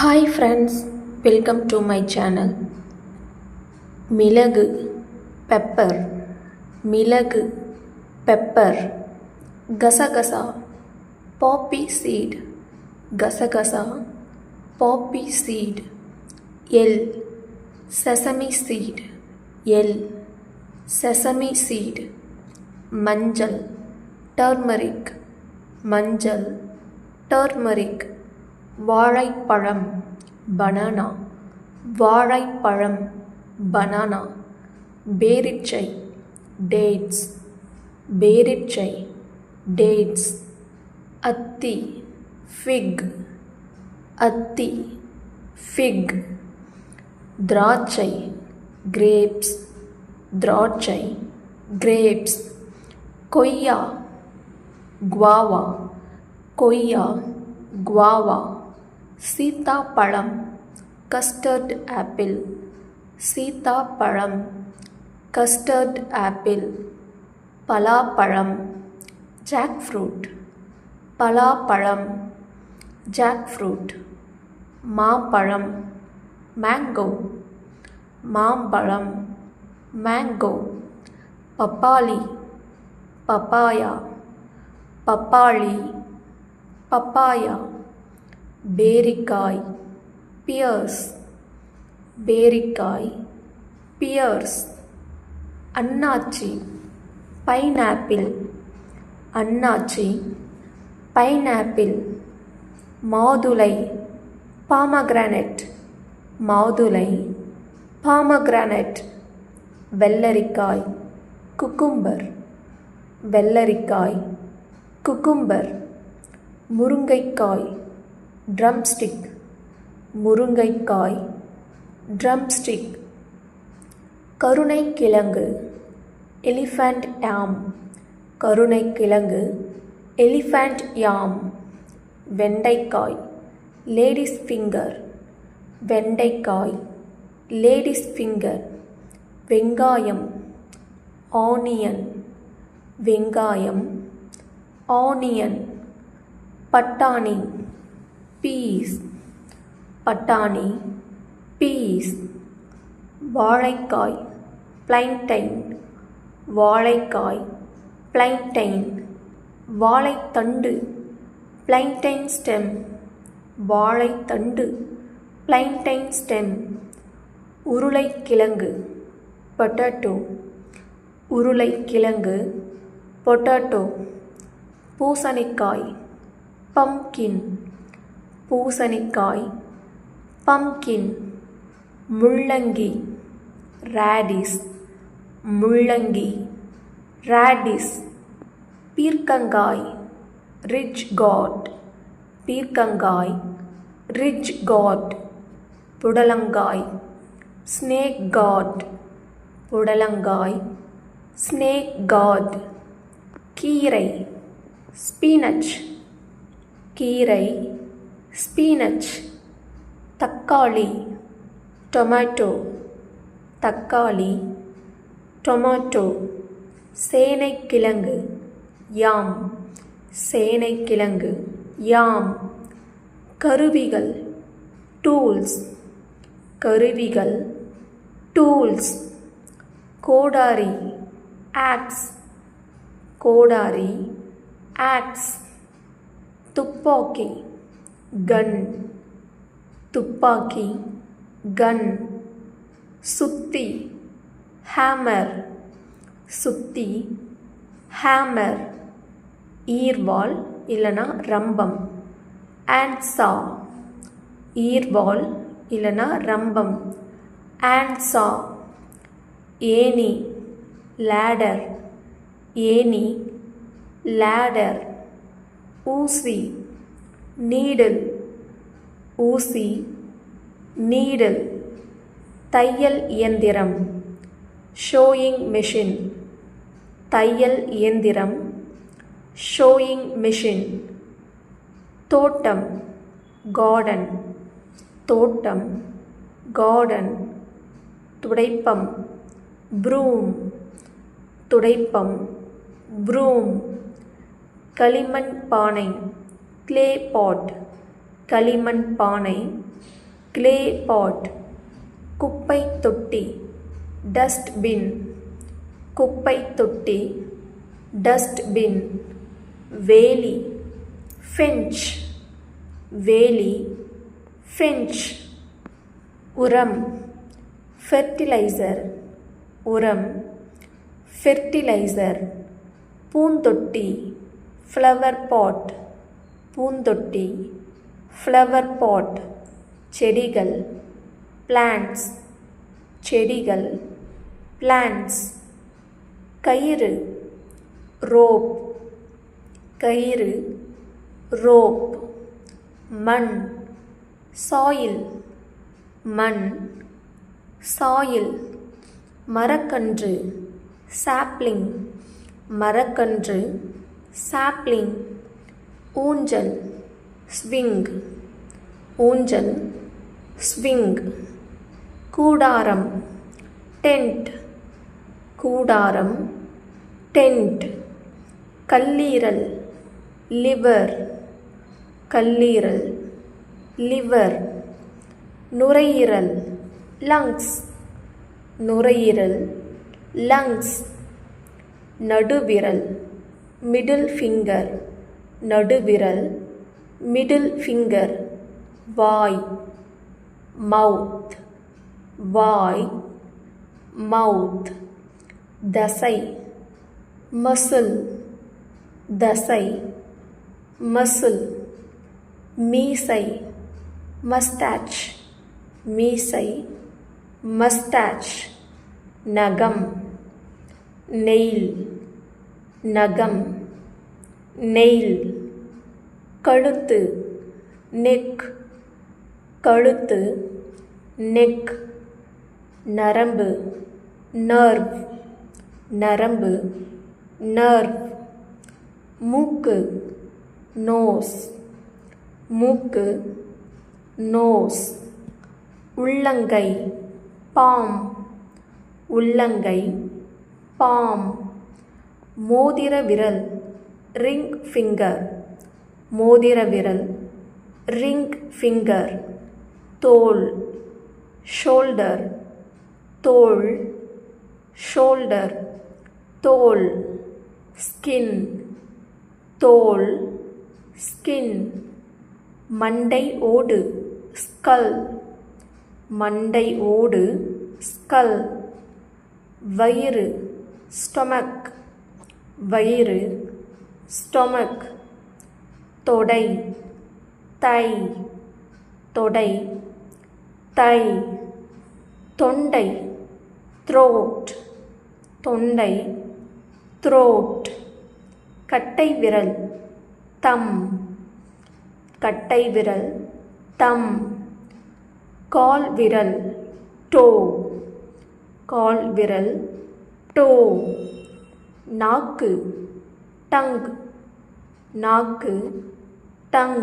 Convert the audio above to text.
Hi friends, welcome to my channel. மிளகு pepper, மிளகு pepper, கசகசா பாப்பி சீட், கசகசா பாப்பி சீட், எல் செசமி சீட், எல் செசமி சீட், மஞ்சள் டர்மரிக், மஞ்சள் டர்மரிக், வாழைப்பழம் பனானா, வாழைப்பழம் பனானா, பேரிச்சை டேட்ஸ், பேரிச்சை டேட்ஸ், அத்தி ஃபிக், அத்தி ஃபிக், திராட்சை கிரேப்ஸ், திராட்சை கிரேப்ஸ், கொய்யா குவாவா, கொய்யா குவாவா, சீத்தாப்பழம் கஸ்டர்ட் ஆப்பிள், சீத்தாப்பழம் கஸ்டர்ட் ஆப்பிள், பலாப்பழம் ஜாக் ஃப்ரூட், பலாப்பழம் ஜாக் ஃப்ரூட், மாம்பழம் மேங்கோ, மாம்பழம் மேங்கோ, பப்பாளி பப்பாயா, பப்பாளி பப்பாயா, பேரிக்காய் பியர்ஸ், பேரிக்காய் பியர்ஸ், அன்னாச்சி பைனாப்பிள், அன்னாச்சி பைனாப்பிள், மாதுளை பாமகிரானட், மாதுளை பாமகிரானட், வெள்ளரிக்காய் குக்கும்பர், வெள்ளரிக்காய் குக்கும்பர், முருங்கைக்காய் ட்ரம்ஸ்டிக், முருங்கைக்காய் ட்ரம்ஸ்டிக், கருணைக்கிழங்கு எலிஃபண்ட் யாம், கருணைக்கிழங்கு எலிஃபண்ட் யாம், வெண்டைக்காய் லேடிஸ் ஃபிங்கர், வெண்டைக்காய் லேடிஸ் ஃபிங்கர், வெங்காயம் ஆனியன், வெங்காயம் ஆனியன், பட்டாணி பீஸ், பட்டாணி பீஸ், வாழைக்காய் பிளைன்டைன், வாழைக்காய் பிளைன்டைன், வாழைத்தண்டு பிளைன்டைன் ஸ்டெம், வாழைத்தண்டு பிளைன்டைன் ஸ்டெம், உருளைக்கிழங்கு பொட்டேட்டோ, உருளைக்கிழங்கு பொட்டேட்டோ, பூசணிக்காய் பம்கின், பூசணிக்காய் பம்கின், முள்ளங்கி ரேடிஸ், முள்ளங்கி ரேடிஸ், பீர்க்கங்காய் ரிச் காட், பீர்க்கங்காய் ரிச் காட், புடலங்காய் ஸ்னேக் காட், புடலங்காய் ஸ்னேக் காட், கீரை ஸ்பீனச், கீரை ஸ்பீனச், தக்காளி டொமேட்டோ, தக்காளி டொமேட்டோ, சேனைக்கிழங்கு யாம், சேனைக்கிழங்கு யாம், கருவிகள் டூல்ஸ், கருவிகள் டூல்ஸ், கோடாரி ஆக்ஸ், கோடாரி ஆக்ஸ், துப்பாக்கி கன், துப்பாக்கி கன், சுத்தி ஹேமர், சுத்தி ஹேமர், ஈர்வாள் இல்லைனா ரம்பம், ஆன்சா, ஈர்வாள் இல்லைனா ரம்பம், ஆன்சா, ஏணி லேடர், ஏணி லேடர், ஊசி நீடில், ஊசி நீடில், தையல் இயந்திரம் ஷோயிங் மெஷின், தையல் இயந்திரம் ஷோயிங் மெஷின், தோட்டம் கார்டன், தோட்டம் கார்டன், துடைப்பம் ப்ரூம், துடைப்பம் ப்ரூம், களிமண் பானை clay pot, களிமண் பானை, கிளே பாட், குப்பை தொட்டி, டஸ்ட்பின், குப்பை தொட்டி, டஸ்ட்பின், வேலி, ஃபென்ச், வேலி, ஃபென்ச், உரம், ஃபெர்டிலைசர், உரம், ஃபெர்டிலைசர், பூந்தொட்டி, ஃப்ளவர் பாட், பூந்தொட்டி, ஃப்ளவர் பாட், செடிகள், பிளான்ட்ஸ், செடிகள், பிளான்ட்ஸ், கயிறு, ரோப், கயிறு, ரோப், மண், சாயில், மண், சாயில், மரக்கன்று, சாப்ளிங், மரக்கன்று, சாப்ளிங், ஊஞ்சல், ஸ்விங், ஊஞ்சல், ஸ்விங், கூடாரம், டென்ட், கூடாரம், டென்ட், கல்லீரல், லிவர், கல்லீரல், லிவர், நுரையீரல், லங்ஸ், நுரையீரல், லங்ஸ், நடுவிரல், மிடில் ஃபிங்கர், நடுவிரல், மிடில் ஃபிங்கர், வாய், மவுத், வாய், மவுத், தசை, மசில், தசை, மசில், மீசை, மஸ்டாச், மீசை, மஸ்டாச், நகம், நெயில், நகம், நெயில், கழுத்து, நெக், கழுத்து, நெக், நரம்பு, நர்வ், நரம்பு, நர்வ், மூக்கு, நோஸ், மூக்கு, நோஸ், உள்ளங்கை, பாம், உள்ளங்கை, பாம், மோதிர விரல், ரிங் ஃபிங்கர், மோதிர விரல், ரிங் ஃபிங்கர், தோல், ஷோல்டர், தோல், ஷோல்டர், தோல், ஸ்கின், தோல், ஸ்கின், மண்டை ஓடு, ஸ்கல், மண்டை ஓடு, ஸ்கல், வயிறு, ஸ்டொமக், வயிறு, ஸ்டொமக், தொடை, தை, தொடை, தை, தொண்டை, த்ரோட், தொண்டை, த்ரோட், கட்டை விரல், தம், கட்டை விரல், தம், கால் விரல், டோ, கால் விரல், டோ, நாக்கு, டங், நாக்கு, டங்,